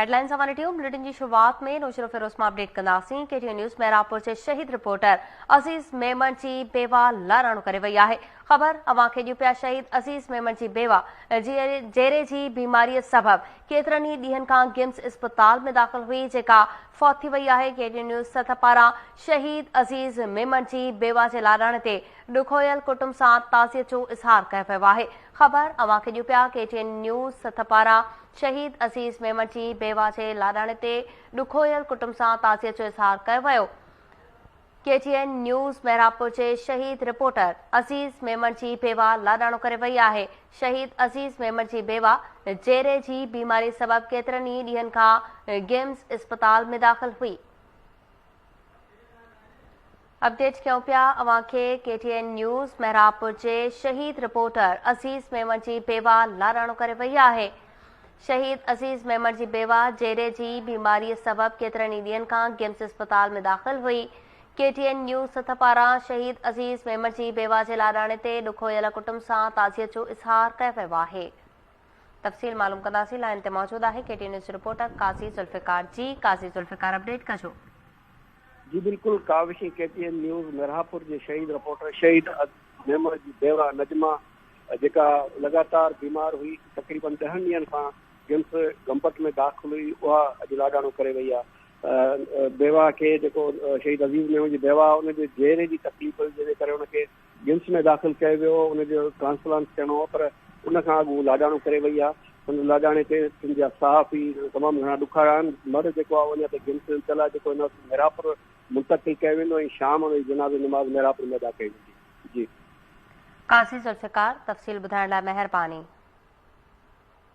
Headlines हवाले टियूं bulletin की शुरुआत में नौशरो फिरोज मां अपडेट कंदासीं। केटीएन न्यूज़ मेहरापुर से शहीद रिपोर्टर अज़ीज़ मेमन जी बेवा लाराणो करे वई आहे। ख़बर अवां खे ॾियो पिया शहीद अज़ीज़ मेमन जी बेवा जेरे जी बीमारी सबब केतिरनि ई ॾींहनि खां गिम्स इस्पताल में दाख़िल हुई, जेका फौत थी वई आहे। केटीएन न्यूज़ सथ पारां शहीद अज़ीज़ मेमन जी बेवा जे लाराणे ते ॾुखोयल कुटुंब सां ताज़ियत जो इज़हार कयो वियो आहे। ख़बर अवां खे ॾियो पिया केटीएन न्यूज़ सथ पारां शहीद अज़ीज़ मेमन जी बेवा जे लाडाणे ते ॾुखोयल कुटुंब सां ताज़ियत जो इज़हार कयो वियो। केटीएन न्यूज़ मेहरापुर जे शहीद रिपोर्टर अज़ीज़ मेमन जी बेवा लाडाणो करे वई आहे। शहीद अज़ीज़ मेमन जी बेवा जेरे जी बीमारी सबब केतिरनि ई ॾींहनि खां गिम्स इस्पताल में दाख़िल हुई। अपडेट कयूं पिया अवां खे केटीएन न्यूज़ मेहरापुर जे शहीद रिपोर्टर अज़ीज़ मेमन जी बेवा लाडाणो करे वई आहे। शहीद अज़ीज़ मेमन जी बेवा जेरे जी बीमारी सबब केतिरनि ई ॾींहनि खां गिम्स इस्पताल में दाख़िल हुई। केटीएन न्यूज़ सथ पारां शहीद अज़ीज़ मेमन जी बेवा जे लाडाणे ते ॾुखोयल कुटुंब सां ताज़ियत जो इज़हार कयो वियो आहे। तफ़सील मालूम कंदासीं। लाइन ते मौजूद आहे केटीएन न्यूज़ रिपोर्टर काज़ी ज़ुल्फ़िकार जी। काज़ी ज़ुल्फ़िकार, अपडेट कजो। जी बिल्कुल, काविशी केटीएन न्यूज़ मेहरापुर जे शहीद रिपोर्टर शहीद मेमन जी बेवा नजमा जेका लगातार बीमार हुई, तकरीबन 10 ॾींहनि खां गिम्स गंपत में दाख़िल हुई, उहा अॼु लाडाणो करे वई आहे। बेवा खे जेको शहीद अज़ीज़ मेमन जी बेवा उनजे जेरे जी तकलीफ़ हुई, जंहिंजे करे उनखे गिम्स में दाख़िल कयो वियो, उनजो ट्रांसप्लांट थियणो हो, पर उन खां अॻु लाडाणो करे वई आहे। उन लाडाणे ते तुंहिंजा साफ़ ई तमामु घणा ॾुख आहिनि। मर्द जेको आहे उन ते गिम्स चला जेको हिन मेहरापुर मुंतक़िल कयो वेंदो ऐं शाम में जनाज़ नमाज़ मेहरापुर में अदा कई वेंदी। जी काज़ी ज़ुल्फ़िकार, तफ़सील ॿुधाइण लाइ महिरबानी।